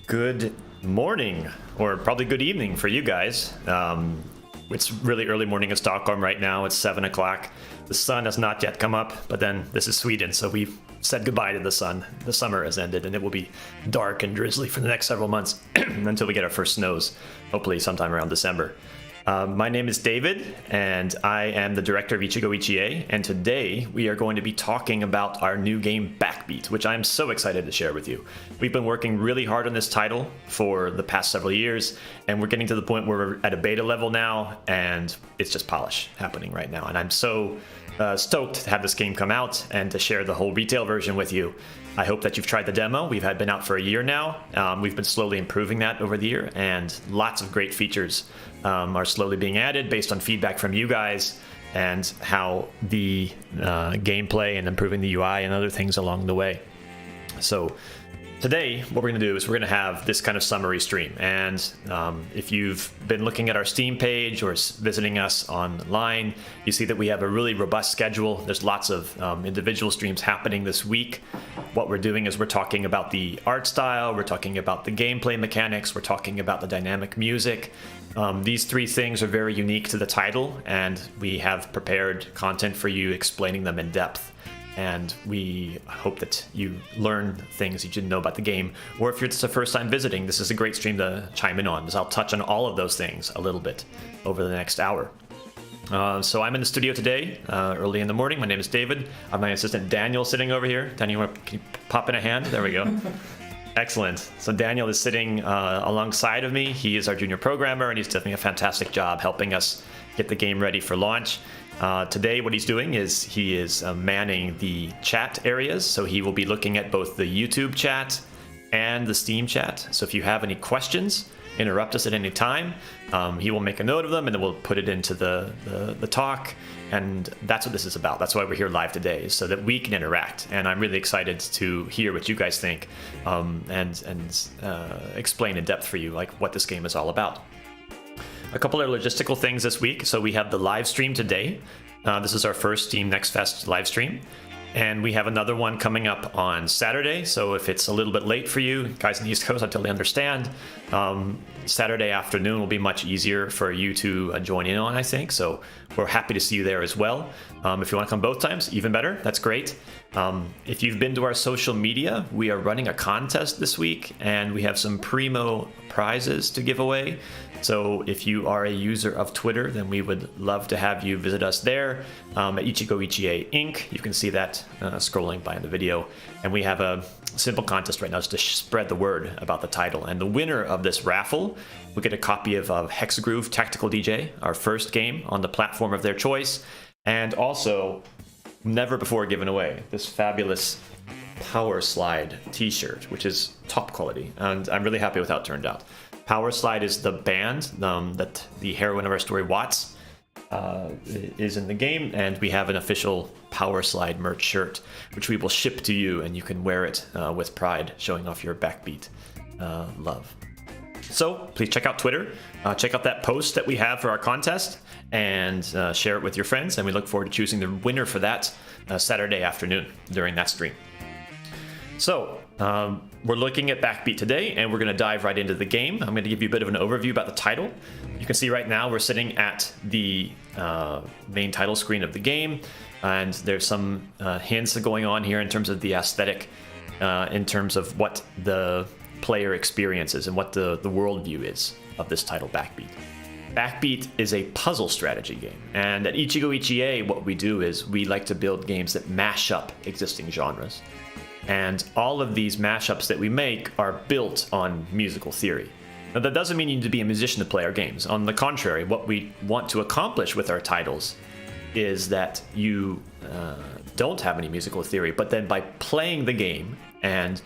Good morning, or probably good evening for you guys. It's really early morning in Stockholm right now. It's 7 o'clock. The sun has not yet come up, but then this is Sweden, so we've said goodbye to the sun. The summer has ended, and it will be dark and drizzly for the next several months until we get our first snows, hopefully sometime around December. My name is David, and I am the director of Ichigoichie, and today we are going to be talking about our new game, Backbeat, which I'm so excited to share with you. We've been working really hard on this title for the past several years, and we're getting to the point where we're at a beta level now, and it's just polish happening right now. And I'm so stoked to have this game come out and to share the whole retail version with you. I hope that you've tried the demo. We've been out for a year now. We've been slowly improving that over the year, and lots of great features are slowly being added based on feedback from you guys and how the gameplay and improving the UI and other things along the way. So today, what we're going to do is we're going to have this kind of summary stream. And if you've been looking at our Steam page or visiting us online, you see that we have a really robust schedule. There's lots of individual streams happening this week. What we're doing is we're talking about the art style, we're talking about the gameplay mechanics, we're talking about the dynamic music. These three things are very unique to the title, and we have prepared content for you explaining them in depth. And we hope that you learn things you didn't know about the game. Or if you're just the first time visiting, this is a great stream to chime in on, because I'll touch on all of those things a little bit over the next hour. So I'm in the studio today, early in the morning. My name is David. I have my assistant Daniel sitting over here. Daniel, can you pop in a hand? There we go. Excellent. So Daniel is sitting alongside of me. He is our junior programmer, and he's doing a fantastic job helping us get the game ready for launch. Today what he's doing is he is manning the chat areas, so he will be looking at both the YouTube chat and the Steam chat. So if you have any questions, interrupt us at any time. He will make a note of them, and then we'll put it into the talk, and that's what this is about. That's why we're here live today, so that we can interact. And I'm really excited to hear what you guys think and explain in depth for you like what this game is all about. A couple of logistical things this week. So we have the live stream today. This is our first Steam Next Fest live stream. And we have another one coming up on Saturday. So if it's a little bit late for you, guys in the East Coast, I totally understand. Saturday afternoon will be much easier for you to join in on, I think. So we're happy to see you there as well. If you want to come both times, even better. That's great. If you've been to our social media, we are running a contest this week, and we have some primo prizes to give away. So if you are a user of Twitter, then we would love to have you visit us there at Ichigoichie Inc. You can see that scrolling by in the video. And we have a simple contest right now just to spread the word about the title. And the winner of this raffle will get a copy of Hexagroove Tactical DJ, our first game on the platform of their choice. And also, never before given away, this fabulous Powerslyde t-shirt, which is top quality. And I'm really happy with how it turned out. Powerslyde is the band that the heroine of our story, Watts, is in the game, and we have an official Powerslyde merch shirt, which we will ship to you, and you can wear it with pride, showing off your Backbeat love. So please check out Twitter, check out that post that we have for our contest, and share it with your friends, and we look forward to choosing the winner for that Saturday afternoon during that stream. So, we're looking at Backbeat today, and we're going to dive right into the game. I'm going to give you a bit of an overview about the title. You can see right now we're sitting at the main title screen of the game, and there's some hints going on here in terms of the aesthetic, in terms of what the player experiences and what the worldview is of this title, Backbeat. Backbeat is a puzzle strategy game, and at Ichigoichie, what we do is we like to build games that mash up existing genres. And all of these mashups that we make are built on musical theory. Now, that doesn't mean you need to be a musician to play our games. On the contrary, what we want to accomplish with our titles is that you don't have any musical theory, but then by playing the game and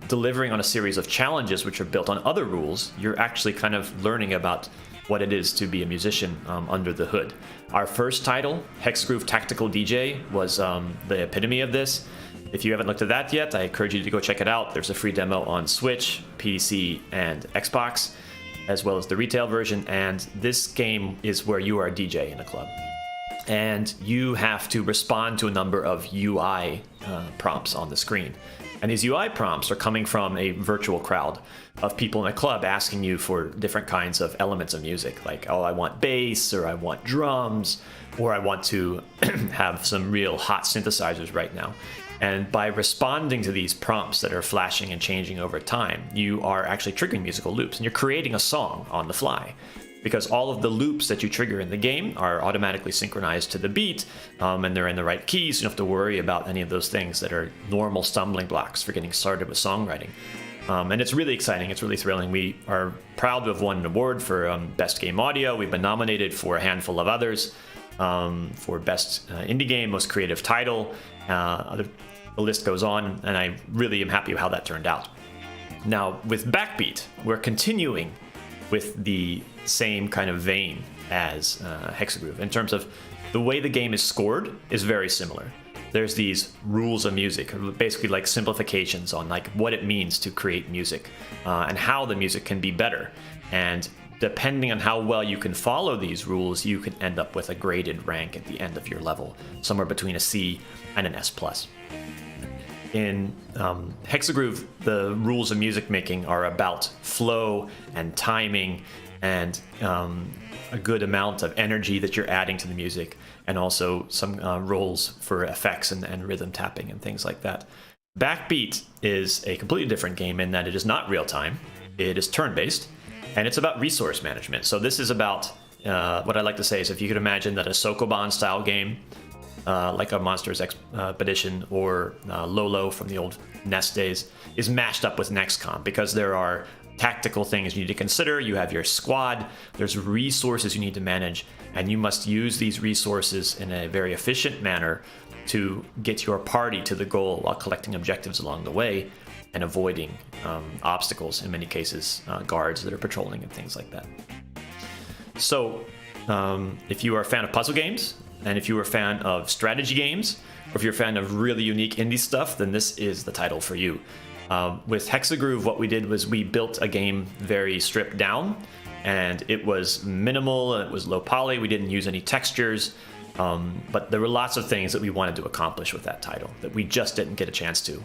delivering on a series of challenges which are built on other rules, you're actually kind of learning about what it is to be a musician under the hood. Our first title, Hexgroove Tactical DJ, was the epitome of this. If you haven't looked at that yet, I encourage you to go check it out. There's a free demo on Switch, PC, and Xbox, as well as the retail version. And this game is where you are a DJ in a club. And you have to respond to a number of UI prompts on the screen. And these UI prompts are coming from a virtual crowd of people in a club asking you for different kinds of elements of music, like, oh, I want bass, or I want drums, or I want to have some real hot synthesizers right now. And by responding to these prompts that are flashing and changing over time, you are actually triggering musical loops, and you're creating a song on the fly. Because all of the loops that you trigger in the game are automatically synchronized to the beat, and they're in the right keys. So you don't have to worry about any of those things that are normal stumbling blocks for getting started with songwriting. And it's really exciting. It's really thrilling. We are proud to have won an award for Best Game Audio. We've been nominated for a handful of others for Best Indie Game, Most Creative Title. The list goes on, and I really am happy with how that turned out. Now, with Backbeat, we're continuing with the same kind of vein as Hexagroove in terms of the way the game is scored is very similar. There's these rules of music, basically like simplifications on like what it means to create music and how the music can be better. And depending on how well you can follow these rules, you can end up with a graded rank at the end of your level, somewhere between a C and an S+. In Hexagroove, the rules of music making are about flow and timing and a good amount of energy that you're adding to the music, and also some roles for effects and rhythm tapping and things like that. Backbeat is a completely different game in that it is not real time, it is turn-based, and it's about resource management. So this is about, what I like to say is, if you could imagine that a Sokoban style game, like a Monsters Expedition or Lolo from the old NES days, is mashed up with NextCom, because there are tactical things you need to consider. You have your squad, there's resources you need to manage, and you must use these resources in a very efficient manner to get your party to the goal while collecting objectives along the way and avoiding obstacles, in many cases guards that are patrolling and things like that. So if you are a fan of puzzle games, and if you are a fan of strategy games, or if you're a fan of really unique indie stuff, then this is the title for you. With Hexagroove, what we did was we built a game very stripped down, and it was minimal, it was low poly, we didn't use any textures, but there were lots of things that we wanted to accomplish with that title that we just didn't get a chance to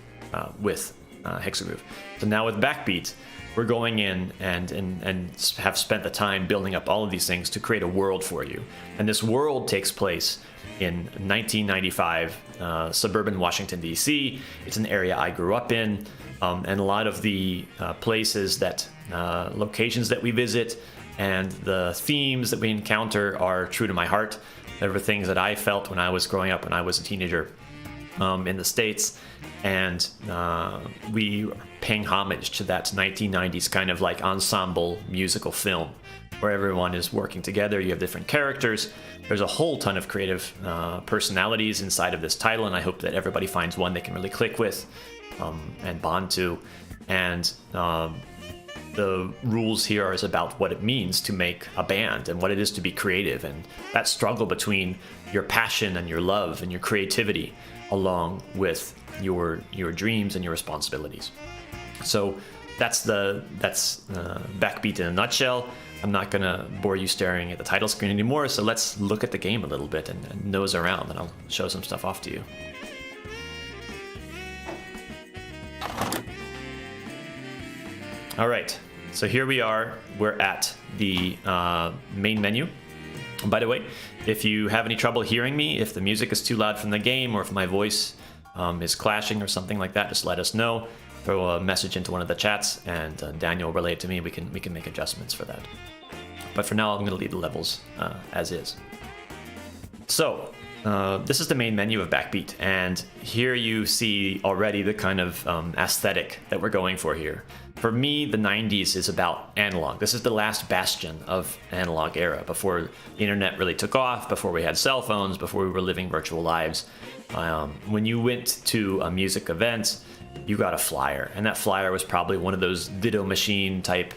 with Hexagroove. So now with Backbeat, we're going in and have spent the time building up all of these things to create a world for you. And this world takes place in 1995, suburban Washington, D.C. It's an area I grew up in, and a lot of the places that, locations that we visit and the themes that we encounter are true to my heart. There were things that I felt when I was growing up, when I was a teenager in the States, and we are paying homage to that 1990s kind of like ensemble musical film where everyone is working together. You have different characters. There's a whole ton of creative personalities inside of this title, and I hope that everybody finds one they can really click with and bond to. And the rules here is about what it means to make a band and what it is to be creative, and that struggle between your passion and your love and your creativity along with your dreams and your responsibilities. So that's Backbeat in a nutshell. I'm not going to bore you staring at the title screen anymore, so let's look at the game a little bit and nose around, and I'll show some stuff off to you. All right, so here we are. We're at the main menu. And by the way, if you have any trouble hearing me, if the music is too loud from the game, or if my voice is clashing or something like that, just let us know. Throw a message into one of the chats, and Daniel will relay it to me. We can make adjustments for that. But for now, I'm going to leave the levels as is. So this is the main menu of Backbeat, and here you see already the kind of aesthetic that we're going for here. For me, the 90s is about analog. This is the last bastion of analog era, before the internet really took off, before we had cell phones, before we were living virtual lives. When you went to a music event, you got a flyer, and that flyer was probably one of those Ditto machine type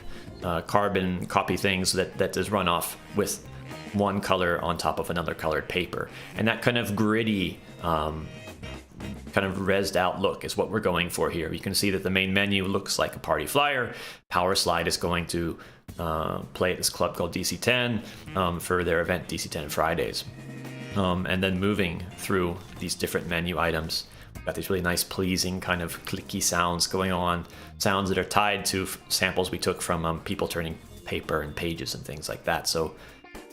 carbon copy things that is run off with one color on top of another colored paper. And that kind of gritty, kind of rezzed out look is what we're going for here. You can see that the main menu looks like a party flyer. Powerslyde is going to play at this club called DC10 for their event DC10 Fridays. And then moving through these different menu items, Got these really nice, pleasing kind of clicky sounds going on, sounds that are tied to samples we took from people turning paper and pages and things like that. So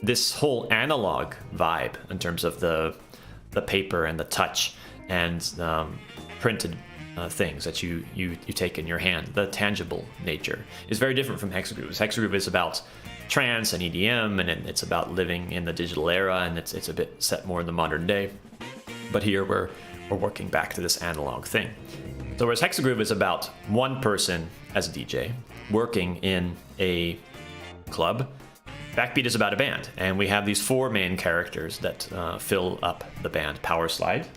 this whole analog vibe in terms of the paper and the touch and printed things that you take in your hand, the tangible nature, is very different from Hexagroove. Hexagroove is about trance and EDM, and it's about living in the digital era, and it's a bit set more in the modern day. But here we're working back to this analog thing. So whereas Hexagroove is about one person as a DJ working in a club, Backbeat is about a band, and we have these 4 main characters that fill up the band. Powerslyde,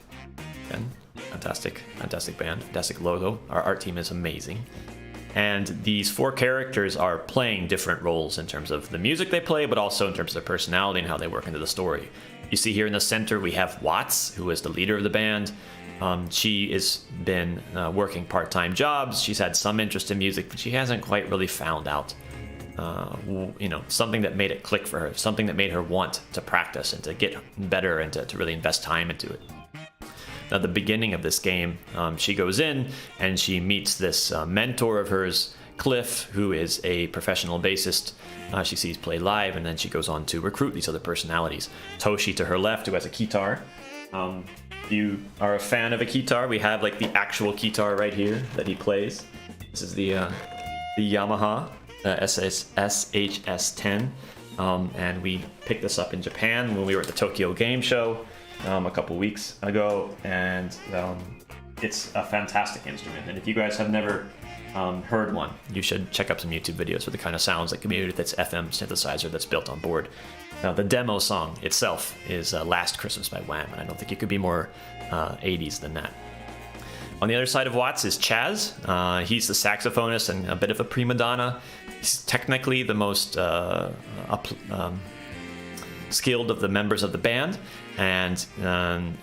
and fantastic band, fantastic logo. Our art team is amazing. And these 4 characters are playing different roles in terms of the music they play, but also in terms of their personality and how they work into the story. You see here in the center, we have Watts, who is the leader of the band. She has been working part-time jobs. She's had some interest in music, but she hasn't quite really found out, something that made it click for her, something that made her want to practice and to get better and to really invest time into it. Now, the beginning of this game, she goes in and she meets this mentor of hers, Cliff, who is a professional bassist. She sees play live, and then she goes on to recruit these other personalities. Toshi to her left, who has a guitar. If you are a fan of a guitar, we have like the actual guitar right here that he plays. This is the Yamaha SHS-10, and we picked this up in Japan when we were at the Tokyo Game Show a couple weeks ago, and it's a fantastic instrument. And if you guys have never heard one, you should check up some YouTube videos for the kind of sounds that can be with its FM synthesizer that's built on board. Now, the demo song itself is Last Christmas by Wham, and I don't think it could be more 80s than that. On the other side of Watts is Chaz. He's the saxophonist and a bit of a prima donna. He's technically the most skilled of the members of the band, and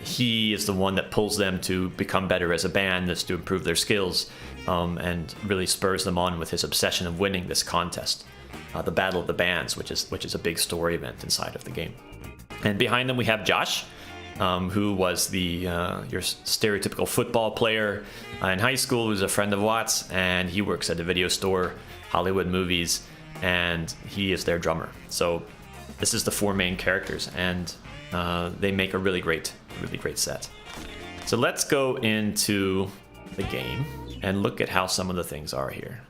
he is the one that pulls them to become better as a band, just to improve their skills, and really spurs them on with his obsession of winning this contest, the Battle of the Bands, which is a big story event inside of the game. And behind them we have Josh, who was your stereotypical football player in high school, who's a friend of Watts, and he works at a video store, Hollywood Movies, and he is their drummer. So this is the 4 main characters, and they make a really great set. So let's go into the game and look at how some of the things are here.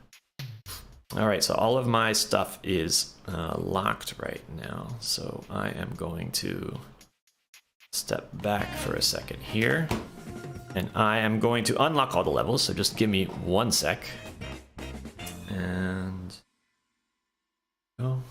All right, so all of my stuff is locked right now, so I am going to step back for a second here, and I am going to unlock all the levels, so just give me 1 sec. And go.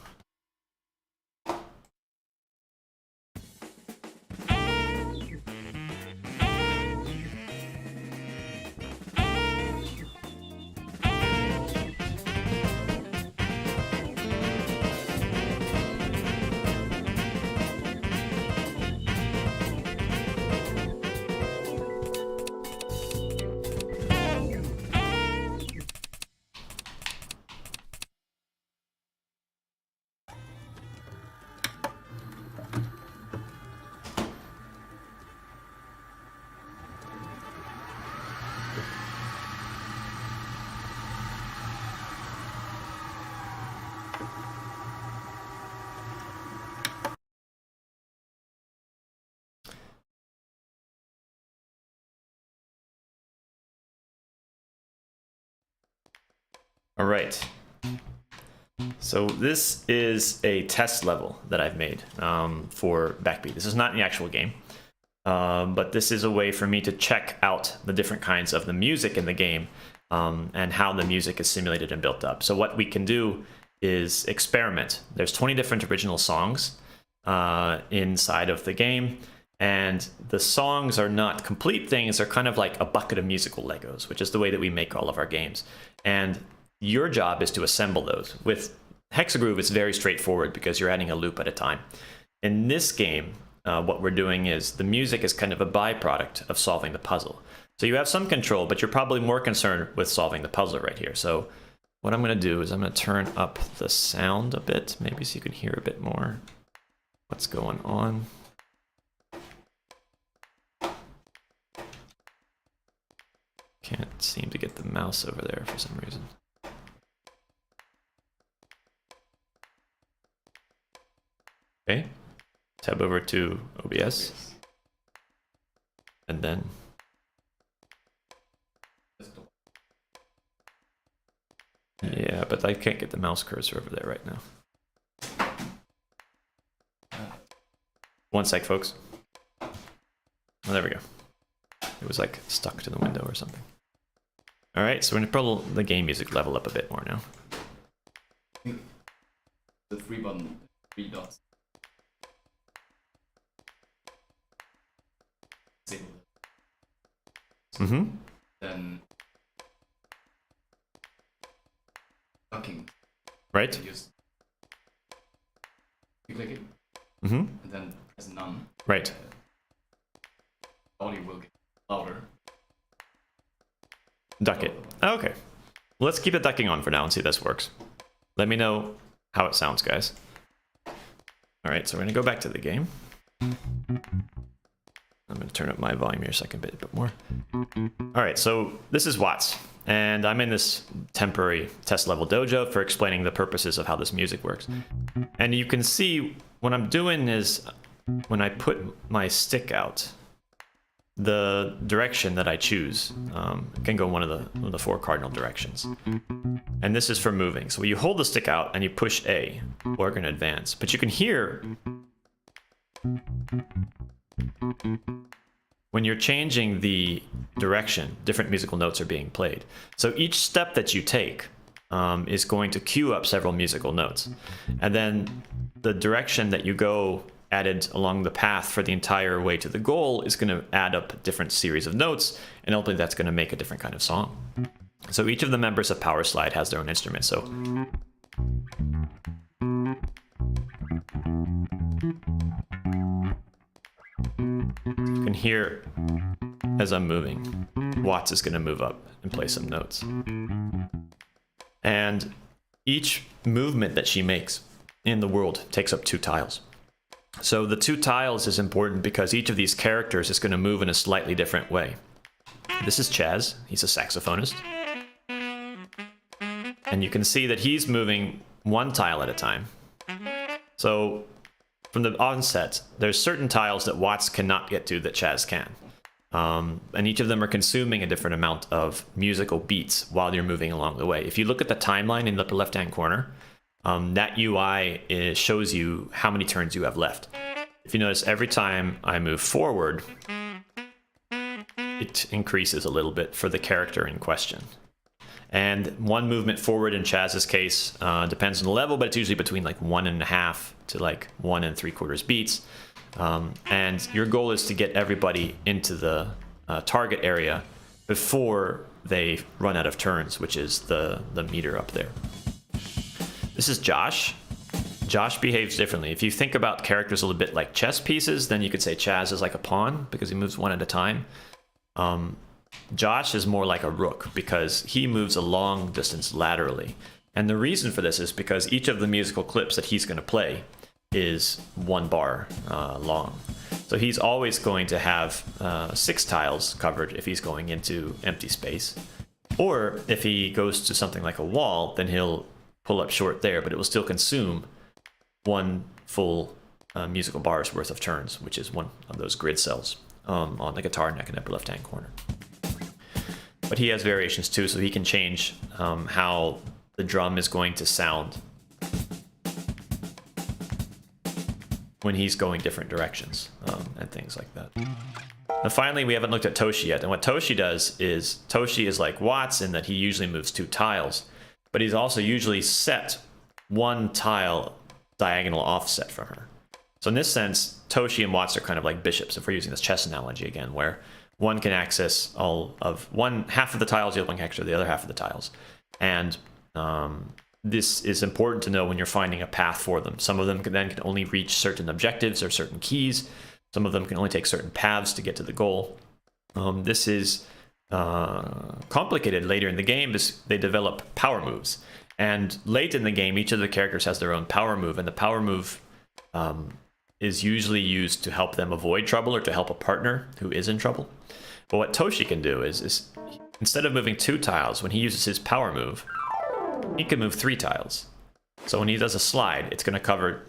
All right, so this is a test level that I've made for Backbeat. This is not in the actual game, but this is a way for me to check out the different kinds of the music in the game, and how the music is simulated and built up. So what we can do is experiment. There's 20 different original songs inside of the game, and the songs are not complete things. They're kind of like a bucket of musical Legos, which is the way that we make all of our games. And your job is to assemble those. With Hexagroove, it's very straightforward because you're adding a loop at a time. In this game, what we're doing is the music is kind of a byproduct of solving the puzzle. So you have some control, but you're probably more concerned with solving the puzzle right here. So what I'm going to do is I'm going to turn up the sound a bit, maybe so you can hear a bit more what's going on. Can't seem to get the mouse over there for some reason. Okay, tab over to OBS. And then yeah, but I can't get the mouse cursor over there right now. One sec, folks. Oh, there we go. It was like stuck to the window or something. All right, so we're gonna pull the game music level up a bit more now. The three button, 3 dots. Mm-hmm. Then ducking. Right. You click it. Mm-hmm. And then press none. Right. Audio will get louder. Duck it. Okay. Well, let's keep the ducking on for now and see if this works. Let me know how it sounds, guys. All right, so we're gonna go back to the game. I'm gonna turn up my volume here a second bit more. All right, so this is Watts, and I'm in this temporary test level dojo for explaining the purposes of how this music works. And you can see what I'm doing is when I put my stick out, the direction that I choose can go one of the 4 cardinal directions. And this is for moving. So you hold the stick out and you push A, or going to advance. But you can hear when you're changing the direction, different musical notes are being played. So each step that you take is going to cue up several musical notes. And then the direction that you go added along the path for the entire way to the goal is going to add up a different series of notes, and ultimately that's going to make a different kind of song. So each of the members of Powerslyde has their own instrument. So you can hear as I'm moving, Watts is going to move up and play some notes. And each movement that she makes in the world takes up 2 tiles. So the 2 tiles is important because each of these characters is going to move in a slightly different way. This is Chaz, he's a saxophonist. And you can see that he's moving 1 tile at a time. So from the onset, there's certain tiles that Watts cannot get to that Chaz can. And each of them are consuming a different amount of musical beats while you're moving along the way. If you look at the timeline in the upper left-hand corner, that UI shows you how many turns you have left. If you notice, every time I move forward, it increases a little bit for the character in question. And 1 movement forward in Chaz's case depends on the level, but it's usually between like 1.5 to like 1 3/4 beats. And your goal is to get everybody into the target area before they run out of turns, which is the meter up there. This is Josh. Josh behaves differently. If you think about characters a little bit like chess pieces, then you could say Chaz is like a pawn because he moves 1 at a time. Josh is more like a rook because he moves a long distance laterally. And the reason for this is because each of the musical clips that he's going to play is 1 bar long. So he's always going to have 6 tiles covered if he's going into empty space. Or if he goes to something like a wall, then he'll pull up short there, but it will still consume 1 full musical bar's worth of turns, which is 1 of those grid cells on the guitar neck in the upper left-hand corner. But he has variations too, so he can change how the drum is going to sound when he's going different directions and things like that. And finally, we haven't looked at Toshi yet. And what Toshi does is, Toshi is like Watts in that he usually moves 2 tiles, but he's also usually set 1 tile diagonal offset from her. So in this sense, Toshi and Watts are kind of like bishops, if we're using this chess analogy again, where one can access all of half of the tiles, the other one can access the other half of the tiles. And this is important to know when you're finding a path for them. Some of them can only reach certain objectives or certain keys. Some of them can only take certain paths to get to the goal. This is complicated later in the game. They develop power moves. And late in the game, each of the characters has their own power move, and the power move is usually used to help them avoid trouble or to help a partner who is in trouble. But what Toshi can do is instead of moving 2 tiles, when he uses his power move, he can move 3 tiles. So when he does a slide, it's going to cover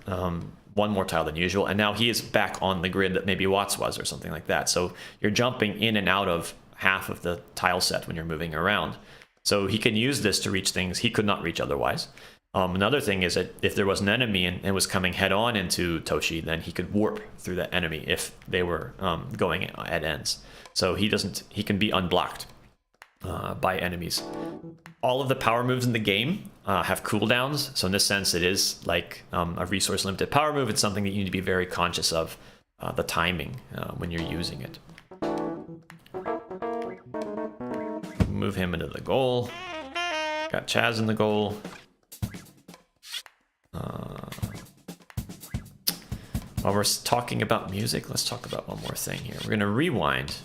1 more tile than usual, and now he is back on the grid that maybe Watts was or something like that. So you're jumping in and out of half of the tile set when you're moving around. So he can use this to reach things he could not reach otherwise. Another thing is that if there was an enemy and was coming head on into Toshi, then he could warp through that enemy if they were going at ends. So he can be unblocked by enemies. All of the power moves in the game have cooldowns. So in this sense, it is like a resource limited power move. It's something that you need to be very conscious of the timing when you're using it. Move him into the goal. Got Chaz in the goal. While we're talking about music, let's talk about one more thing here. We're going to rewind,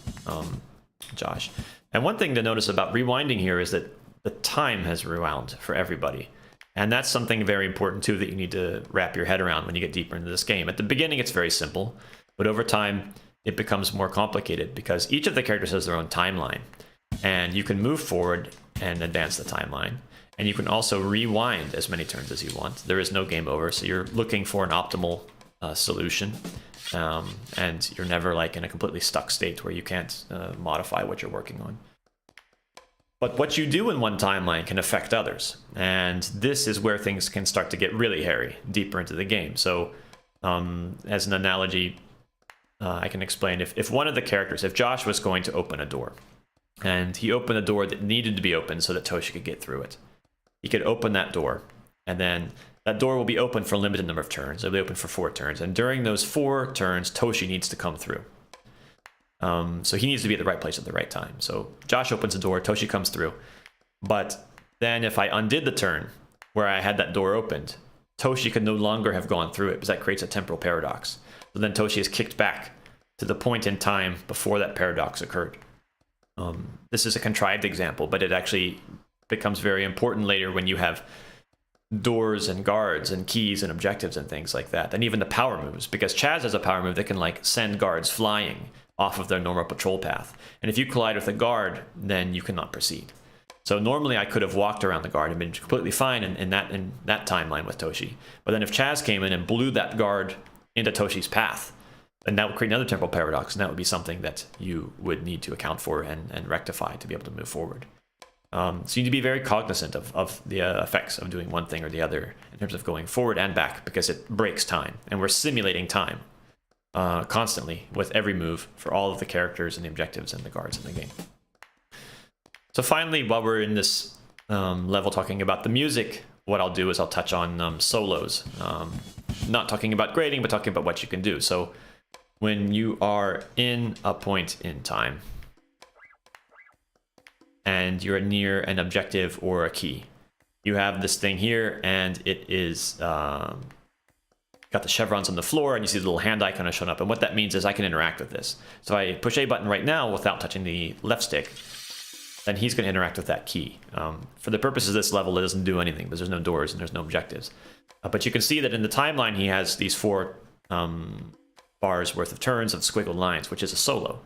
Josh. And one thing to notice about rewinding here is that the time has rewound for everybody. And that's something very important too that you need to wrap your head around when you get deeper into this game. At the beginning, it's very simple, but over time, it becomes more complicated because each of the characters has their own timeline. And you can move forward and advance the timeline. And you can also rewind as many turns as you want. There is no game over, so you're looking for an optimal solution. And you're never like in a completely stuck state where you can't modify what you're working on. But what you do in one timeline can affect others. And this is where things can start to get really hairy, deeper into the game. So as an analogy, I can explain if one of the characters, if Josh was going to open a door, and he opened a door that needed to be opened so that Toshi could get through it. He could open that door, and then that door will be open for a limited number of turns. It'll be open for 4 turns, and during those 4 turns, Toshi needs to come through. So he needs to be at the right place at the right time. So Josh opens the door, Toshi comes through. But then if I undid the turn where I had that door opened, Toshi could no longer have gone through it because that creates a temporal paradox. So then Toshi is kicked back to the point in time before that paradox occurred. This is a contrived example, but it actually becomes very important later when you have doors and guards and keys and objectives and things like that, and even the power moves, because Chaz has a power move that can like send guards flying off of their normal patrol path, and if you collide with a guard, then you cannot proceed. So normally I could have walked around the guard and been completely fine in that timeline with Toshi, but then if Chaz came in and blew that guard into Toshi's path, and that would create another temporal paradox, and that would be something that you would need to account for and rectify to be able to move forward. So you need to be very cognizant of the effects of doing one thing or the other in terms of going forward and back, because it breaks time, and we're simulating time constantly with every move for all of the characters and the objectives and the guards in the game. So finally, while we're in this level talking about the music, what I'll do is I'll touch on solos. Not talking about grading, but talking about what you can do. So when you are in a point in time and you're near an objective or a key, you have this thing here, and it is got the chevrons on the floor, and you see the little hand icon showing up. And what that means is I can interact with this. So I push A button right now without touching the left stick, then he's going to interact with that key. For the purposes of this level, it doesn't do anything because there's no doors and there's no objectives. But you can see that in the timeline, he has these 4 bars worth of turns of squiggled lines, which is a solo.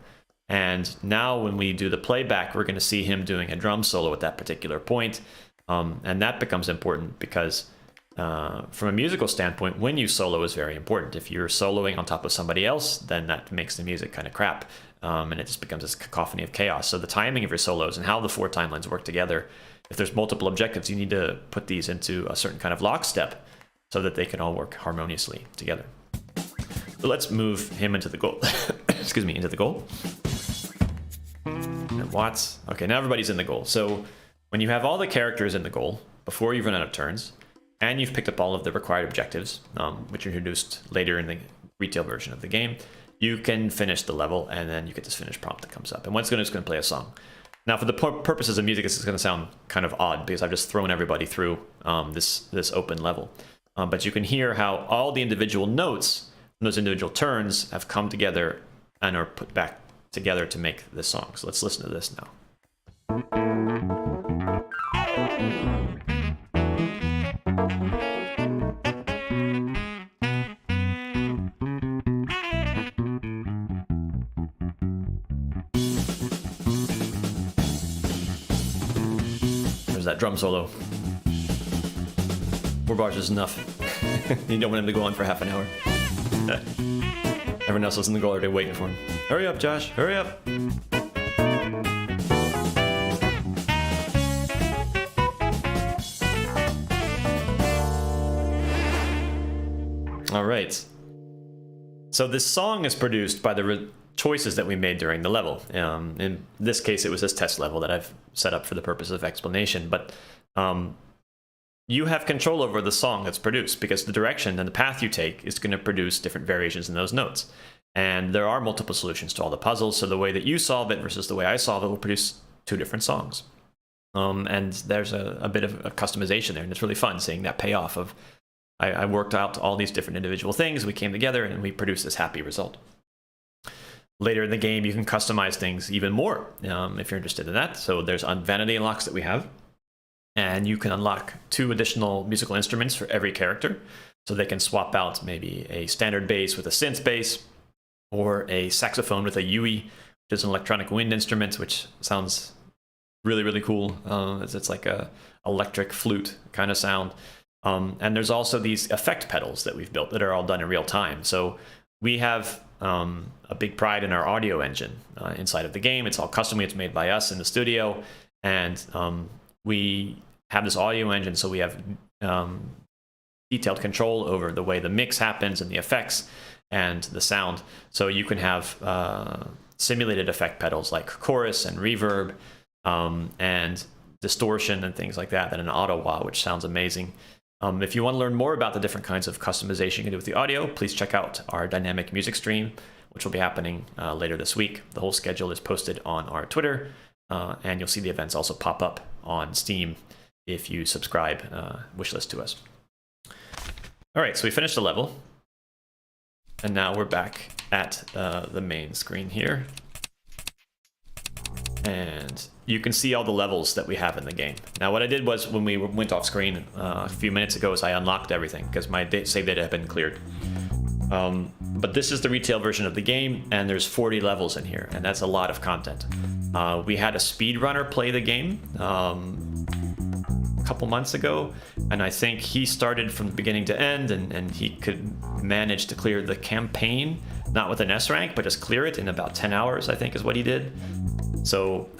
And now when we do the playback, we're going to see him doing a drum solo at that particular point. And that becomes important because from a musical standpoint, when you solo is very important. If you're soloing on top of somebody else, then that makes the music kind of crap. And it just becomes this cacophony of chaos. So the timing of your solos and how the 4 timelines work together, if there's multiple objectives, you need to put these into a certain kind of lockstep so that they can all work harmoniously together. So let's move him into the goal. Excuse me, into the goal. And Watts. Okay, now everybody's in the goal. So when you have all the characters in the goal before you've run out of turns, and you've picked up all of the required objectives, which are introduced later in the retail version of the game, you can finish the level, and then you get this finish prompt that comes up. And it's going to play a song. Now, for the purposes of music, this is going to sound kind of odd because I've just thrown everybody through this open level. But you can hear how all the individual notes from those individual turns have come together and are put back together to make this song. So let's listen to this now. is that drum solo. 4 bars is enough. You don't want him to go on for half an hour. Everyone else is in the goal already waiting for him. Hurry up, Josh, hurry up. All right. So this song is produced by the choices that we made during the level. In this case, it was this test level that I've set up for the purpose of explanation. But you have control over the song that's produced because the direction and the path you take is going to produce different variations in those notes. And there are multiple solutions to all the puzzles. So the way that you solve it versus the way I solve it will produce 2 different songs. And there's a bit of a customization there. And it's really fun seeing that payoff of I worked out all these different individual things. We came together and we produced this happy result. Later in the game, you can customize things even more if you're interested in that. So there's vanity unlocks that we have. And you can unlock 2 additional musical instruments for every character. So they can swap out maybe a standard bass with a synth bass, or a saxophone with a Yui, which is an electronic wind instrument, which sounds really, really cool. It's like a electric flute kind of sound. And there's also these effect pedals that we've built that are all done in real time. So we have a big pride in our audio engine inside of the game. It's all custom. It's made by us in the studio. And we have this audio engine, so we have detailed control over the way the mix happens and the effects and the sound. So you can have simulated effect pedals like chorus and reverb and distortion and things like that, and an auto wah, which sounds amazing. If you want to learn more about the different kinds of customization you can do with the audio, please check out our dynamic music stream, which will be happening later this week. The whole schedule is posted on our Twitter, and you'll see the events also pop up on Steam if you subscribe wishlist to us. All right, so we finished the level, and now we're back at the main screen here. And you can see all the levels that we have in the game. Now, what I did was when we went off screen a few minutes ago is I unlocked everything because my save data had been cleared. But this is the retail version of the game, and there's 40 levels in here, and that's a lot of content. We had a speedrunner play the game a couple months ago, and I think he started from beginning to end, and he could manage to clear the campaign, not with an S rank, but just clear it in about 10 hours, I think is what he did. So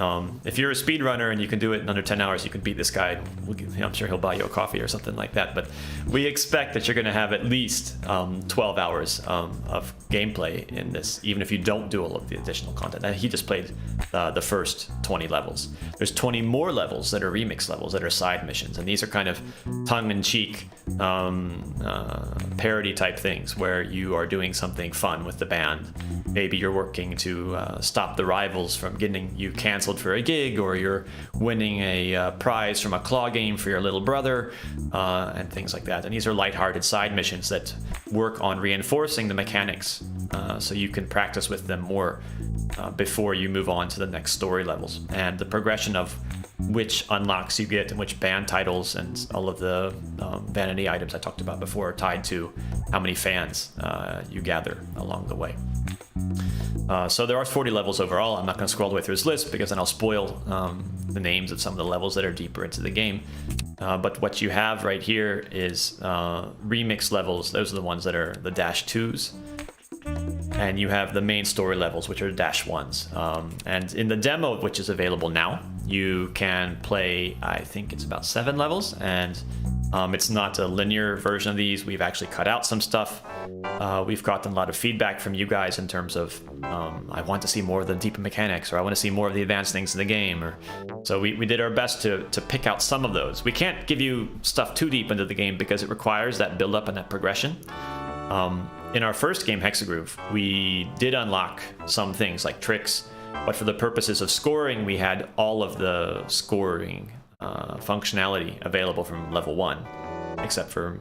if you're a speedrunner and you can do it in under 10 hours, you can beat this guy. I'm sure he'll buy you a coffee or something like that. But we expect that you're going to have at least 12 hours of gameplay in this, even if you don't do all of the additional content. And he just played the first 20 levels. There's 20 more levels that are remix levels that are side missions. And these are kind of tongue-in-cheek parody type things where you are doing something fun with the band. Maybe you're working to stop the rivals from getting you canceled for a gig, or you're winning a prize from a claw game for your little brother, and things like that. And these are lighthearted side missions that work on reinforcing the mechanics so you can practice with them more before you move on to the next story levels. And the progression of which unlocks you get and which band titles and all of the vanity items I talked about before are tied to how many fans you gather along the way. So there are 40 levels overall. I'm not going to scroll all the way through this list because then I'll spoil the names of some of the levels that are deeper into the game. But what you have right here is remix levels. Those are the ones that are the -2s. And you have the main story levels, which are -1s. And in the demo, which is available now, you can play, I think it's about 7 levels. And it's not a linear version of these. We've actually cut out some stuff. We've gotten a lot of feedback from you guys in terms of, I want to see more of the deeper mechanics, or I want to see more of the advanced things in the game. So we did our best to pick out some of those. We can't give you stuff too deep into the game because it requires that build up and that progression. In our first game, Hexagroove, we did unlock some things like tricks, but for the purposes of scoring, we had all of the scoring functionality available from level 1, except for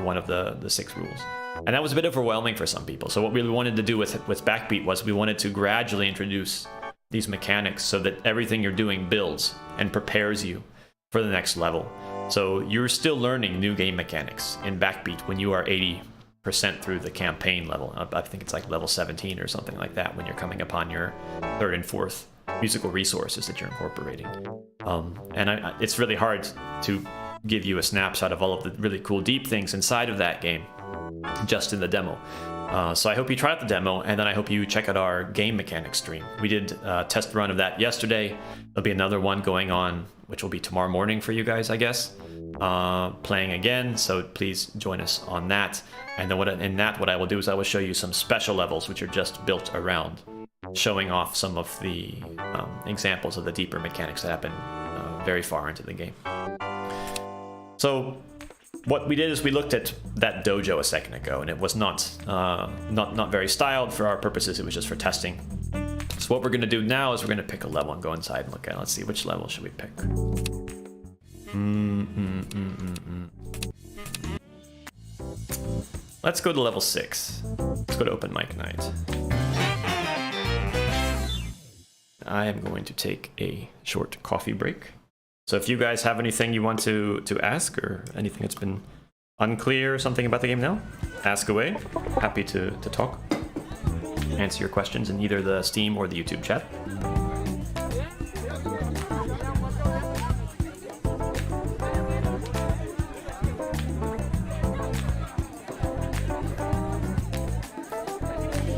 one of the 6 rules. And that was a bit overwhelming for some people. So what we wanted to do with Backbeat was we wanted to gradually introduce these mechanics so that everything you're doing builds and prepares you for the next level. So you're still learning new game mechanics in Backbeat when you are 80% through the campaign level. I think it's like level 17 or something like that when you're coming upon your 3rd and 4th musical resources that you're incorporating. And it's really hard to give you a snapshot of all of the really cool deep things inside of that game just in the demo. So I hope you try out the demo, and then I hope you check out our game mechanics stream. We did a test run of that yesterday. There'll be another one going on, which will be tomorrow morning for you guys, I guess, playing again. So please join us on that. And then what I will do is I will show you some special levels which are just built around, showing off some of the examples of the deeper mechanics that happen very far into the game. So what we did is we looked at that dojo a second ago, and it was not very styled for our purposes. It was just for testing. So what we're going to do now is we're going to pick a level and go inside and look at it. Let's see, which level should we pick? Let's go to level 6. Let's go to open mic night. I am going to take a short coffee break. So if you guys have anything you want to ask, or anything that's been unclear or something about the game now, ask away. Happy to talk. Answer your questions in either the Steam or the YouTube chat.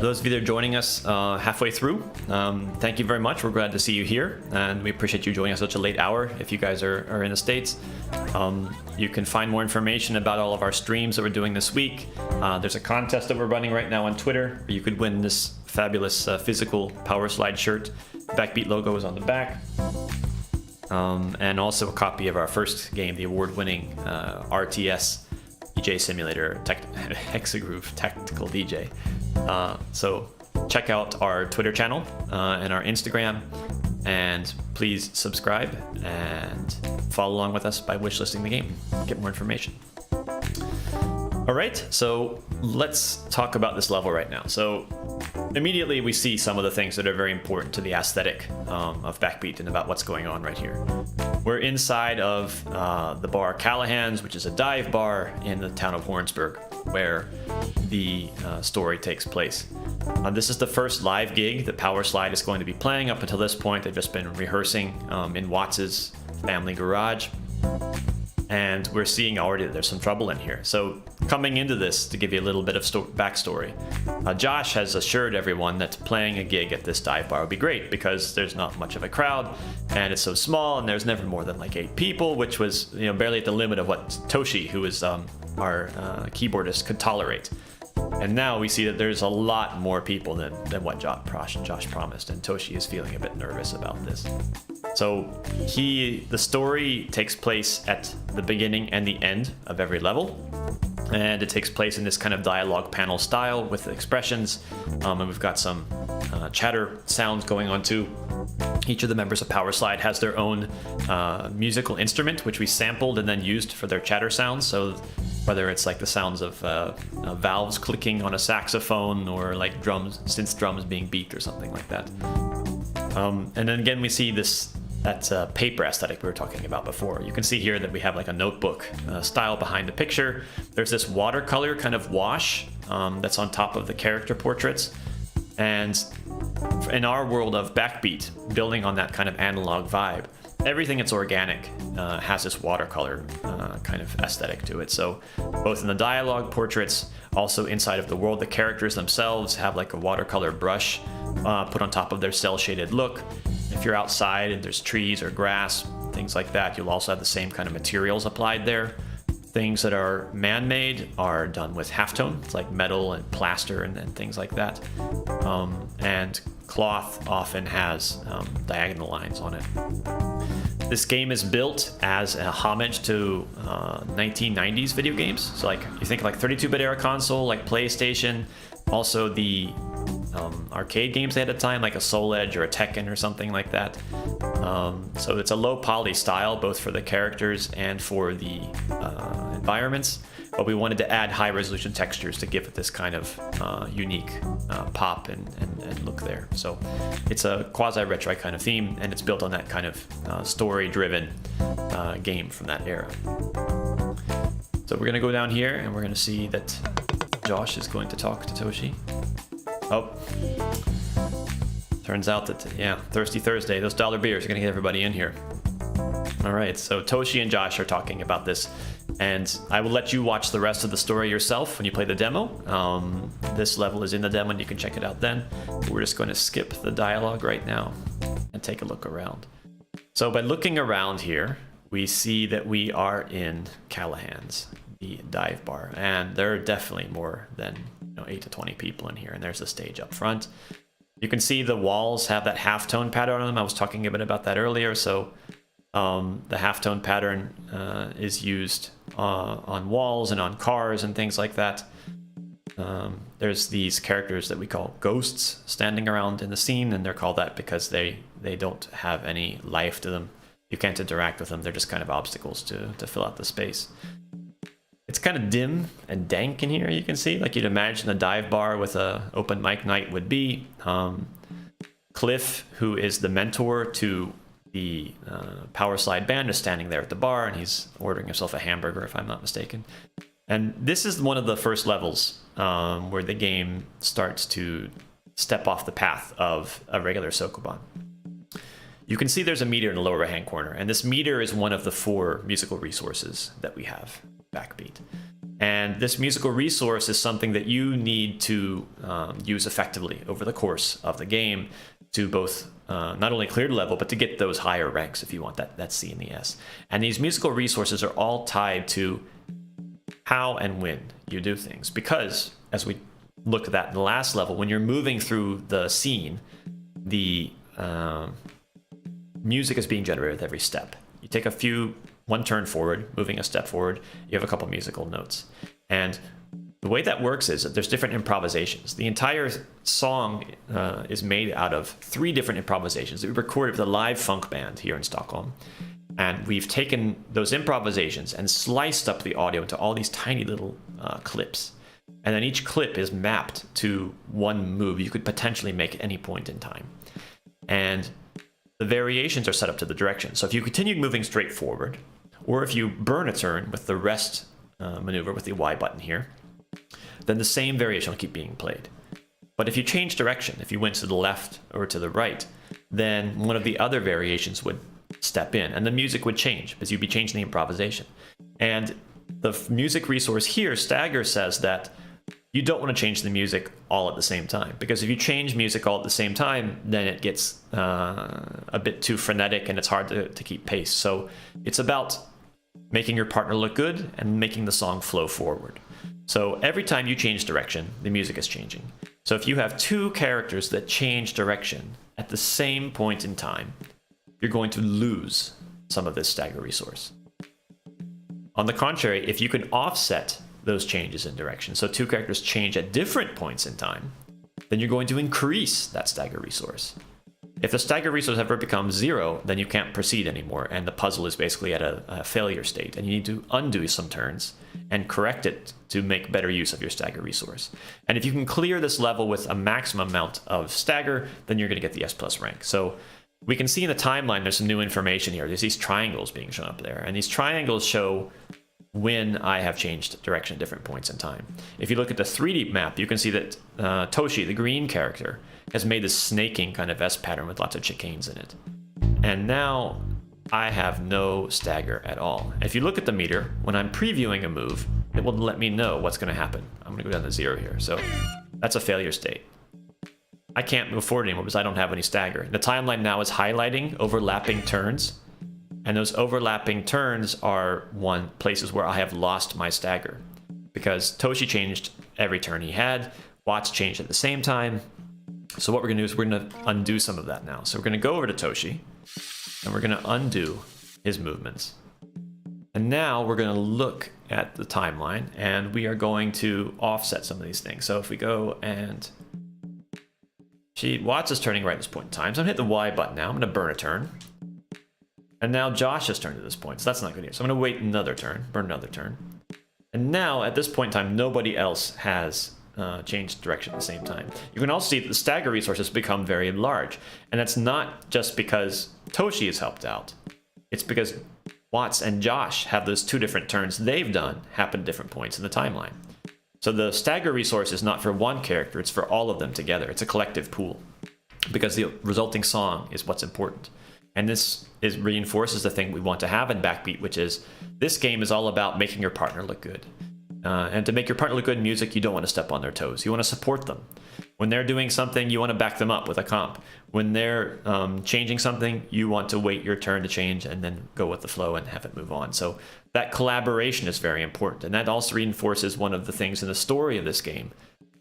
Those of you that are joining us halfway through, thank you very much. We're glad to see you here, and we appreciate you joining us at such a late hour if you guys are in the States. You can find more information about all of our streams that we're doing this week. There's a contest that we're running right now on Twitter, where you could win this fabulous physical Powerslyde shirt. The Backbeat logo is on the back. And also a copy of our first game, the award-winning RTS DJ simulator, Hexagroove Tactical DJ. So check out our Twitter channel and our Instagram, and please subscribe and follow along with us by wishlisting the game. Get more information. All right, so let's talk about this level right now. So immediately we see some of the things that are very important to the aesthetic of Backbeat and about what's going on right here. We're inside of the bar Callahan's, which is a dive bar in the town of Hornsburg, where the story takes place. This is the first live gig that Powerslyde is going to be playing. Up until this point, they've just been rehearsing in Watts's family garage. And we're seeing already that there's some trouble in here. So coming into this, to give you a little bit of backstory, Josh has assured everyone that playing a gig at this dive bar would be great because there's not much of a crowd and it's so small and there's never more than like 8 people, which was barely at the limit of what Toshi, who is our keyboardist, could tolerate. And now we see that there's a lot more people than what Josh promised, and Toshi is feeling a bit nervous about this. So the story takes place at the beginning and the end of every level, and it takes place in this kind of dialogue panel style with expressions, and we've got some chatter sounds going on too. Each of the members of Powerslyde has their own musical instrument, which we sampled and then used for their chatter sounds. So whether it's like the sounds of valves clicking on a saxophone, or like synth drums being beat or something like that. And then again, we see that paper aesthetic we were talking about before. You can see here that we have like a notebook style behind the picture. There's this watercolor kind of wash that's on top of the character portraits. And in our world of Backbeat, building on that kind of analog vibe, everything that's organic has this watercolor kind of aesthetic to it. So both in the dialogue portraits, also inside of the world, the characters themselves have like a watercolor brush put on top of their cel-shaded look. If you're outside and there's trees or grass, things like that, you'll also have the same kind of materials applied there. Things that are man-made are done with halftone. It's like metal and plaster and things like that. And cloth often has diagonal lines on it. This game is built as a homage to 1990s video games. So like you think of like 32-bit era console, like PlayStation, also the arcade games they had at the time, like a Soul Edge or a Tekken or something like that. So it's a low poly style, both for the characters and for the environments. But we wanted to add high resolution textures to give it this kind of unique pop and look there. So it's a quasi-retro kind of theme, and it's built on that kind of story-driven game from that era. So we're gonna go down here and we're gonna see that Josh is going to talk to Toshi. Oh, turns out that, yeah, Thirsty Thursday, those dollar beers are gonna get everybody in here. All right, so Toshi and Josh are talking about this, and I will let you watch the rest of the story yourself when you play the demo. This level is in the demo, and you can check it out then. We're just going to skip the dialogue right now and take a look around. So by looking around here, we see that we are in Callahan's, the dive bar, and there are definitely more than 8 to 20 people in here, and there's a stage up front. You can see the walls have that halftone pattern on them. I was talking a bit about that earlier. So the halftone pattern is used on walls and on cars and things like that. There's these characters that we call ghosts standing around in the scene, and they're called that because they don't have any life to them. You can't interact with them. They're just kind of obstacles to fill out the space. It's kind of dim and dank in here, you can see, like you'd imagine a dive bar with a open mic night would be. Cliff, who is the mentor to the Powerslyde band, is standing there at the bar, and he's ordering himself a hamburger, if I'm not mistaken. And this is one of the first levels where the game starts to step off the path of a regular Sokoban. You can see there's a meter in the lower right-hand corner, and this meter is one of the 4 musical resources that we have. Backbeat. And this musical resource is something that you need to use effectively over the course of the game to both not only clear the level, but to get those higher ranks if you want that C and the S. And these musical resources are all tied to how and when you do things. Because, as we looked at that in the last level, when you're moving through the scene, the music is being generated with every step. You take one turn forward, moving a step forward, you have a couple musical notes. And the way that works is that there's different improvisations. The entire song is made out of 3 different improvisations that we recorded with a live funk band here in Stockholm. And we've taken those improvisations and sliced up the audio into all these tiny little clips. And then each clip is mapped to one move you could potentially make at any point in time. And the variations are set up to the direction. So if you continue moving straight forward, or if you burn a turn with the rest maneuver with the Y button here, then the same variation will keep being played. But if you change direction, if you went to the left or to the right, then one of the other variations would step in and the music would change because you'd be changing the improvisation. And the music resource here, Stagger, says that you don't want to change the music all at the same time, because if you change music all at the same time, then it gets a bit too frenetic and it's hard to keep pace. So it's about making your partner look good and making the song flow forward. So every time you change direction, the music is changing. So if you have 2 characters that change direction at the same point in time, you're going to lose some of this stagger resource. On the contrary, if you can offset those changes in direction, so 2 characters change at different points in time, then you're going to increase that stagger resource. If the stagger resource ever becomes 0, then you can't proceed anymore, and the puzzle is basically at a failure state, and you need to undo some turns and correct it to make better use of your stagger resource. And if you can clear this level with a maximum amount of stagger, then you're going to get the S+ rank. So we can see in the timeline there's some new information here. There's these triangles being shown up there, and these triangles show when I have changed direction at different points in time. If you look at the 3D map, you can see that Toshi, the green character, has made this snaking kind of S pattern with lots of chicanes in it. And now I have no stagger at all. If you look at the meter, when I'm previewing a move, it will let me know what's going to happen. I'm going to go down to 0 here. So that's a failure state. I can't move forward anymore because I don't have any stagger. The timeline now is highlighting overlapping turns. And those overlapping turns are places where I have lost my stagger, because Toshi changed every turn he had. Watts changed at the same time. So what we're going to do is we're going to undo some of that now. So we're going to go over to Toshi, and we're going to undo his movements. And now we're going to look at the timeline, and we are going to offset some of these things. So if we go and Watts is turning right at this point in time. So I'm going to hit the Y button now. I'm going to burn a turn. And now Josh has turned at this point, so that's not good here. So I'm going to wait another turn, burn another turn. And now, at this point in time, nobody else has changed direction at the same time. You can also see that the stagger resources become very large. And that's not just because Toshi has helped out. It's because Watts and Josh have those 2 different turns they've done happen at different points in the timeline. So the stagger resource is not for one character, it's for all of them together. It's a collective pool, because the resulting song is what's important. And this reinforces the thing we want to have in Backbeat, which is this game is all about making your partner look good. And to make your partner look good in music, you don't want to step on their toes. You want to support them. When they're doing something, you want to back them up with a comp. When they're changing something, you want to wait your turn to change and then go with the flow and have it move on. So that collaboration is very important. And that also reinforces one of the things in the story of this game,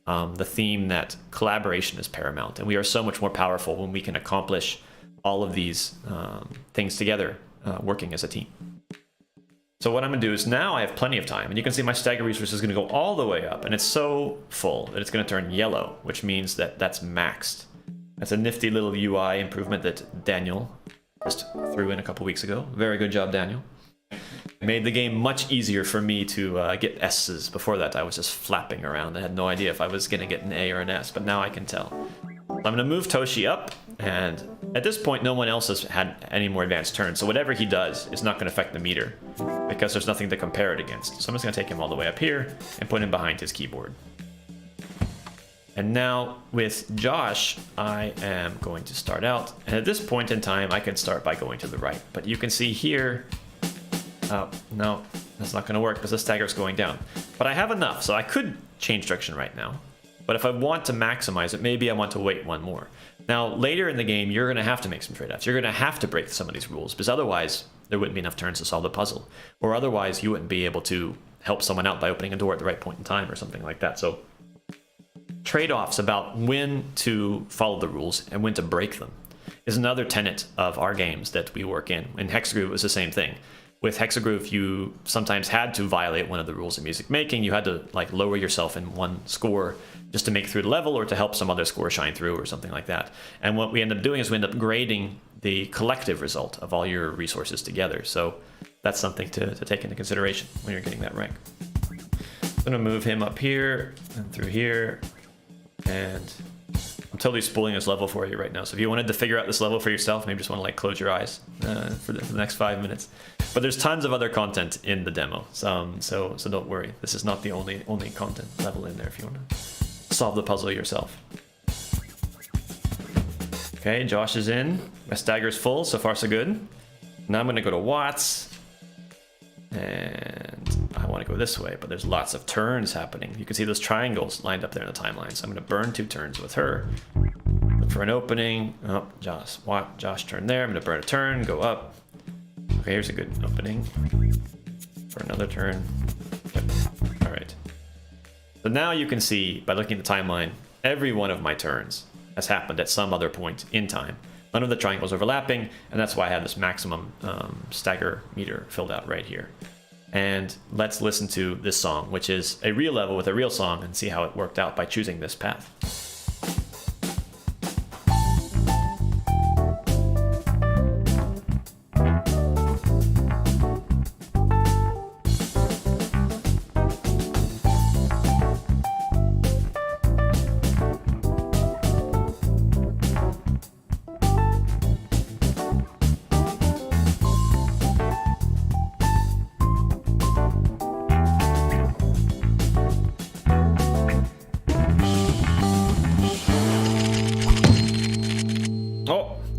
the theme that collaboration is paramount. And we are so much more powerful when we can accomplish all of these things together, working as a team. So what I'm going to do is now I have plenty of time, and you can see my stagger resource is going to go all the way up, and it's so full that it's going to turn yellow, which means that that's maxed. That's a nifty little UI improvement that Daniel just threw in a couple weeks ago. Very good job, Daniel. Made the game much easier for me to get S's. Before that, I was just flapping around. I had no idea if I was going to get an A or an S, but now I can tell. So I'm going to move Toshi up, and at this point, no one else has had any more advanced turns, so whatever he does is not going to affect the meter, because there's nothing to compare it against. So I'm just going to take him all the way up here and put him behind his keyboard. And now with Josh, I am going to start out, and at this point in time, I can start by going to the right. But you can see here, oh, no, that's not going to work because the stagger's going down. But I have enough, so I could change direction right now. But if I want to maximize it, maybe I want to wait one more. Now, later in the game, you're going to have to make some trade-offs. You're going to have to break some of these rules, because otherwise, there wouldn't be enough turns to solve the puzzle. Or otherwise, you wouldn't be able to help someone out by opening a door at the right point in time or something like that. So trade-offs about when to follow the rules and when to break them is another tenet of our games that we work in. In Hexagroove, it was the same thing. With Hexagroove, you sometimes had to violate one of the rules of music making. You had to like lower yourself in one score just to make it through the level, or to help some other score shine through, or something like that. And what we end up doing is we end up grading the collective result of all your resources together. So that's something to take into consideration when you're getting that rank. I'm gonna move him up here and through here, and I'm totally spooling this level for you right now. So if you wanted to figure out this level for yourself, maybe just want to like close your eyes for the next 5 minutes. But there's tons of other content in the demo, so don't worry. This is not the only content level in there if you want to solve the puzzle yourself. Okay, Josh is in. My stagger's full, so far so good. Now I'm going to go to Watts, and I want to go this way, but there's lots of turns happening. You can see those triangles lined up there in the timeline, so I'm going to burn 2 turns with her. Look for an opening. Oh, Josh turned there. I'm going to burn a turn, go up. Okay, here's a good opening for another turn. Yep. All right. So now you can see, by looking at the timeline, every one of my turns has happened at some other point in time. None of the triangles overlapping, and that's why I have this maximum stagger meter filled out right here. And let's listen to this song, which is a real level with a real song, and see how it worked out by choosing this path.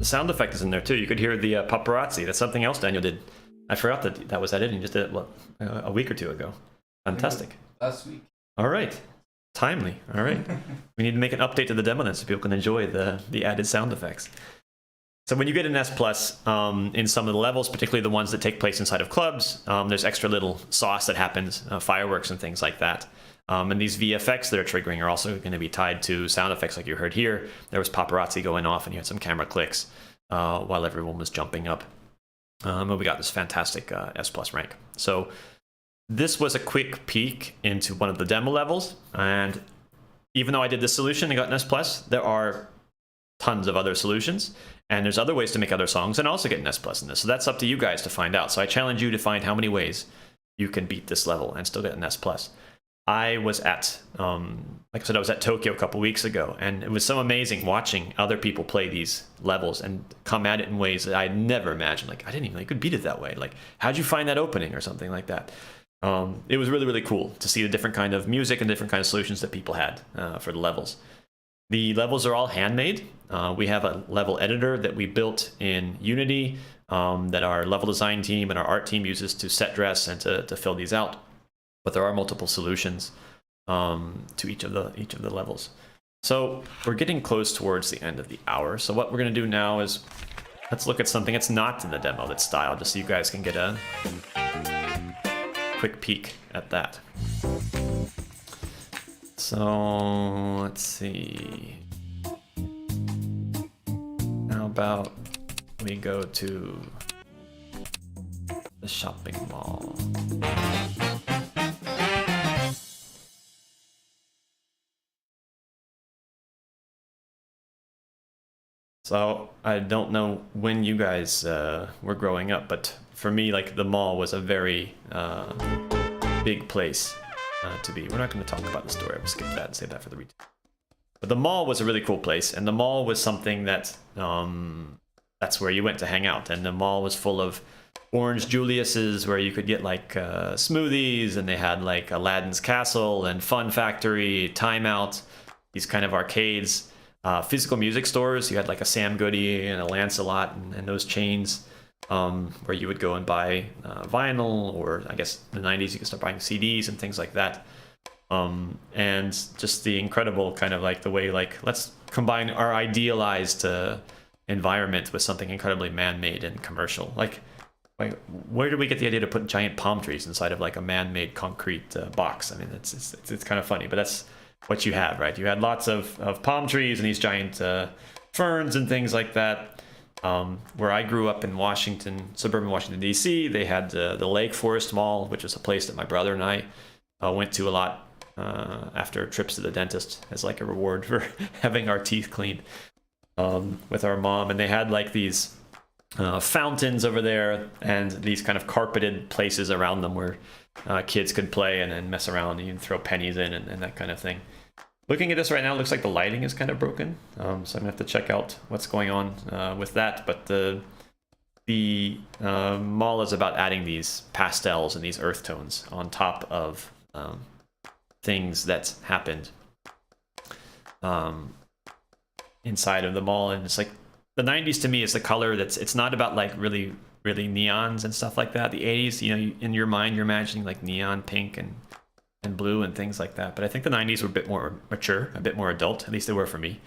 Sound effect is in there too. You could hear the paparazzi. That's something else Daniel did. I forgot that was added. He just did it a week or two ago. Fantastic. Last week. All right, timely. All right. We need to make an update to the demo then so people can enjoy the added sound effects. So when you get an S plus in some of the levels, particularly the ones that take place inside of clubs, there's extra little sauce that happens, fireworks and things like that. And these VFX that are triggering are also going to be tied to sound effects like you heard here. There was paparazzi going off, and you had some camera clicks while everyone was jumping up. And we got this fantastic S plus rank. So this was a quick peek into one of the demo levels. And even though I did this solution and got an S plus, there are tons of other solutions. And there's other ways to make other songs and also get an S plus in this. So that's up to you guys to find out. So I challenge you to find how many ways you can beat this level and still get an S plus. I was at, like I said, I was at Tokyo a couple weeks ago, and it was so amazing watching other people play these levels and come at it in ways that I had never imagined. Like, I didn't even know you could beat it that way. Like, how'd you find that opening or something like that? It was really, really cool to see the different kind of music and different kind of solutions that people had for the levels. The levels are all handmade. We have a level editor that we built in Unity that our level design team and our art team uses to set dress and to fill these out. But there are multiple solutions to each of the levels. So we're getting close towards the end of the hour. So what we're going to do now is let's look at something that's not in the demo that's styled, just so you guys can get a quick peek at that. So let's see. How about we go to the shopping mall? So I don't know when you guys were growing up, but for me, like, the mall was a very big place to be. We're not going to talk about the story. I'll skip that and save that for the retail. But the mall was a really cool place, and the mall was something that that's where you went to hang out. And the mall was full of Orange Julius's, where you could get like smoothies, and they had like Aladdin's Castle and Fun Factory, Timeout, these kind of arcades. Physical music stores, you had like a Sam Goody and a Lancelot and those chains where you would go and buy vinyl, or I guess in the 90s you could start buying CDs and things like that. And just the incredible kind of like the way, like, let's combine our idealized environment with something incredibly man-made and commercial. Like where did we get the idea to put giant palm trees inside of like a man-made concrete box? I mean, it's kind of funny, but that's what you had, right? You had lots of palm trees and these giant ferns and things like that. Where I grew up in Washington, suburban Washington, D.C., they had the Lake Forest Mall, which was a place that my brother and I went to a lot after trips to the dentist as like a reward for having our teeth cleaned with our mom. And they had like these fountains over there and these kind of carpeted places around them where kids could play and mess around, and you can throw pennies in and that kind of thing. Looking at this right now, it looks like the lighting is kind of broken, so I'm gonna have to check out what's going on with that. But the mall is about adding these pastels and these earth tones on top of things that happened inside of the mall. And it's like the 90s to me is the color it's not about like really neons and stuff like that. The 80s, you know, in your mind you're imagining like neon pink and blue and things like that. But I think the 90s were a bit more mature, a bit more adult, at least they were for me.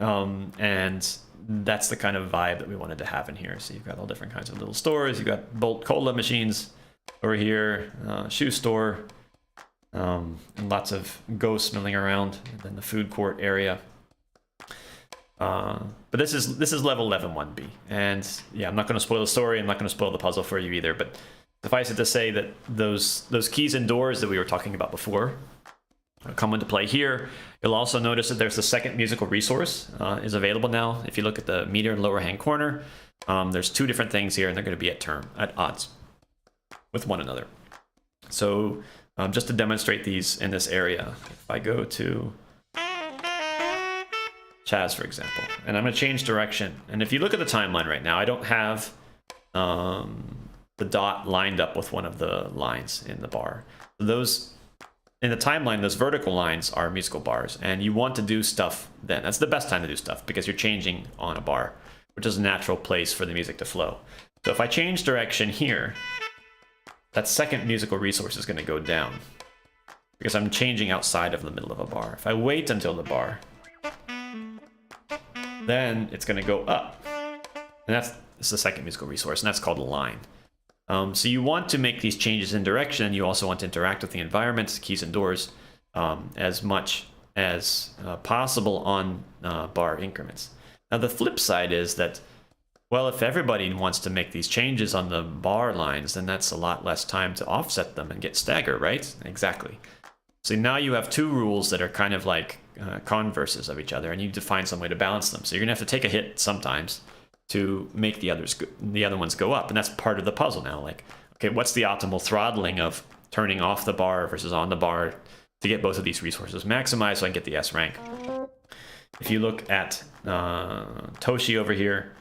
And that's the kind of vibe that we wanted to have in here. So you've got all different kinds of little stores. You've got Bolt Cola machines over here, shoe store, and lots of ghosts milling around, and then the food court area. But this is level 11-1B, and yeah, I'm not going to spoil the story. I'm not going to spoil the puzzle for you either. But suffice it to say that those keys and doors that we were talking about before come into play here. You'll also notice that there's the second musical resource is available now. If you look at the meter in the lower hand corner, there's two different things here, and they're going to be at odds with one another. So just to demonstrate these in this area, if I go to Chaz, for example, and I'm going to change direction. And if you look at the timeline right now, I don't have the dot lined up with one of the lines in the bar. Those in the timeline, those vertical lines are musical bars, and you want to do stuff then. That's the best time to do stuff because you're changing on a bar, which is a natural place for the music to flow. So if I change direction here, that second musical resource is going to go down because I'm changing outside of the middle of a bar. If I wait until the bar, then it's going to go up, and that's the second musical resource, and that's called a line. So you want to make these changes in direction, and you also want to interact with the environment, keys and doors, as much as possible on bar increments. Now the flip side is that, well, if everybody wants to make these changes on the bar lines, then that's a lot less time to offset them and get stagger, right? Exactly. So now you have two rules that are kind of like converses of each other, and you need to find some way to balance them. So you're gonna have to take a hit sometimes to make the other ones go up, and that's part of the puzzle now. Like, okay, what's the optimal throttling of turning off the bar versus on the bar to get both of these resources maximized so I can get the S rank? If you look at Toshi over here,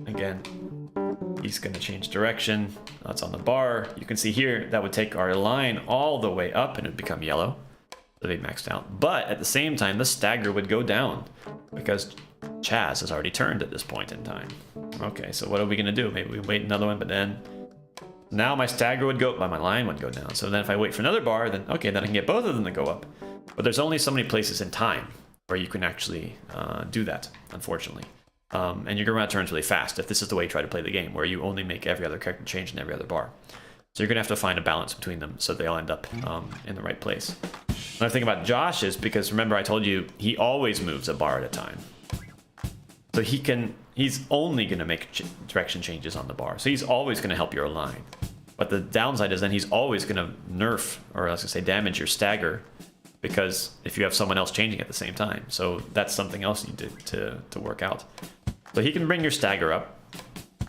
again, he's going to change direction. That's on the bar. You can see here that would take our line all the way up and it would become yellow. to be maxed out. But at the same time, the stagger would go down because Chaz has already turned at this point in time. Okay, so what are we gonna do? Maybe we wait another one, but then now my stagger would go up, but my line would go down. So then if I wait for another bar, then okay, then I can get both of them to go up. But there's only so many places in time where you can actually do that, unfortunately. And you're gonna run out of turns really fast if this is the way you try to play the game, where you only make every other character change in every other bar. So you're gonna have to find a balance between them so they all end up in the right place. Another thing about Josh is, because remember I told you he always moves a bar at a time. So he's only gonna make direction changes on the bar. So he's always gonna help your line. But the downside is then he's always gonna nerf, or I was gonna say damage your stagger, because if you have someone else changing at the same time. So that's something else you need to work out. So he can bring your stagger up.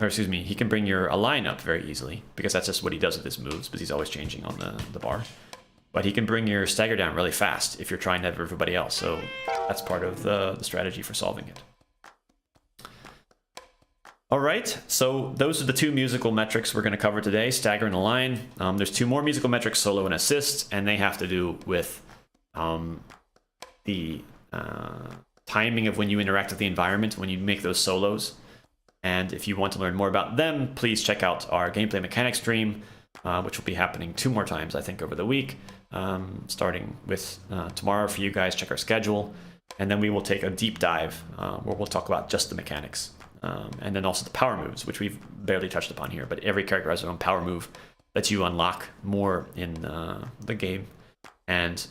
Or excuse me, he can bring your align up very easily, because that's just what he does with his moves, because he's always changing on the bar. But he can bring your stagger down really fast if you're trying to have everybody else, so that's part of the strategy for solving it. Alright, so those are the two musical metrics we're going to cover today, stagger and align. There's two more musical metrics, solo and assist, and they have to do with the timing of when you interact with the environment, when you make those solos. And if you want to learn more about them, please check out our gameplay mechanics stream, which will be happening 2 more times, I think, over the week, starting with tomorrow for you guys. Check our schedule, and then we will take a deep dive where we'll talk about just the mechanics, and then also the power moves, which we've barely touched upon here. But every character has their own power move that you unlock more in the game, and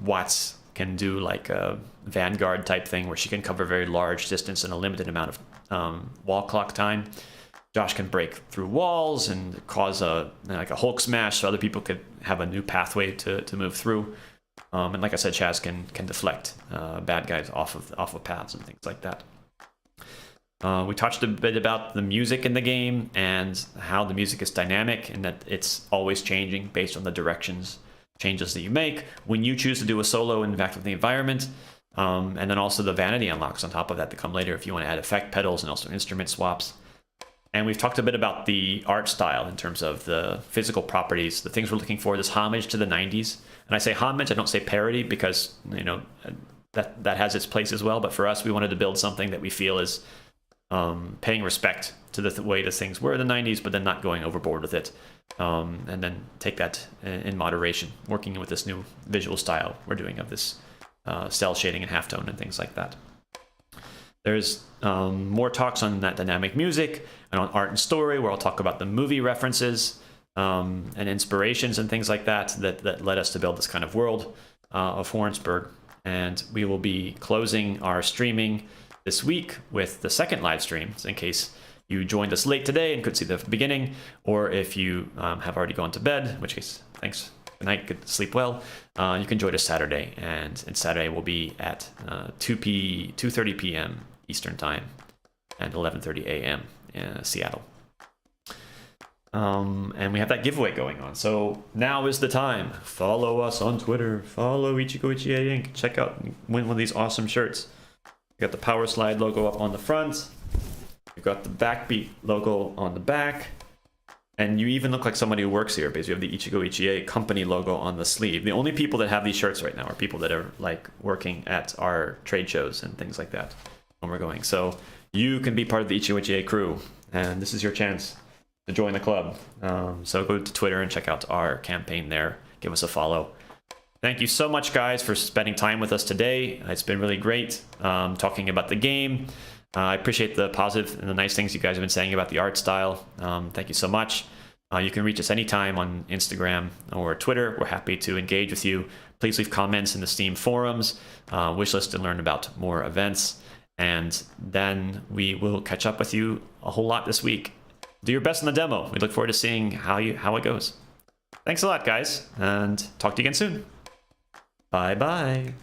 Watts can do like a Vanguard type thing where she can cover very large distance in a limited amount of wall clock time. Josh can break through walls and cause a Hulk smash, so other people could have a new pathway to move through. And like I said, Chaz can deflect bad guys off of paths and things like that. We touched a bit about the music in the game and how the music is dynamic and that it's always changing based on the changes that you make when you choose to do a solo and interact with the environment. And then also the vanity unlocks on top of that come later if you want to add effect pedals and also instrument swaps. And we've talked a bit about the art style in terms of the physical properties, the things we're looking for, this homage to the 90s. And I say homage, I don't say parody, because that has its place as well. But for us, we wanted to build something that we feel is paying respect to the way the things were in the 90s, but then not going overboard with it. And then take that in moderation, working with this new visual style we're doing of this cell shading and halftone and things like that. There's more talks on that dynamic music and on art and story, where I'll talk about the movie references and inspirations and things like that led us to build this kind of world of Hornsburg. And we will be closing our streaming this week with the second live stream, in case you joined us late today and could see the beginning, or if you have already gone to bed, in which case, thanks. Good night, good sleep well. You can join us Saturday, and Saturday will be at 2:30 p.m. Eastern Time and 11:30 a.m. in Seattle. And we have that giveaway going on. So now is the time. Follow us on Twitter. Follow Ichigoichie Inc. Check out, win one of these awesome shirts. We got the Powerslyde logo up on the front. We've got the Backbeat logo on the back. And you even look like somebody who works here, because you have the Ichigoichie company logo on the sleeve. The only people that have these shirts right now are people that are like working at our trade shows and things like that when we're going. So you can be part of the Ichigoichie crew, and this is your chance to join the club. So go to Twitter and check out our campaign there. Give us a follow. Thank you so much, guys, for spending time with us today. It's been really great talking about the game. I appreciate the positive and the nice things you guys have been saying about the art style. Thank you so much. You can reach us anytime on Instagram or Twitter. We're happy to engage with you. Please leave comments in the Steam forums, wishlist, and learn about more events. And then we will catch up with you a whole lot this week. Do your best in the demo. We look forward to seeing how it goes. Thanks a lot, guys, and talk to you again soon. Bye-bye.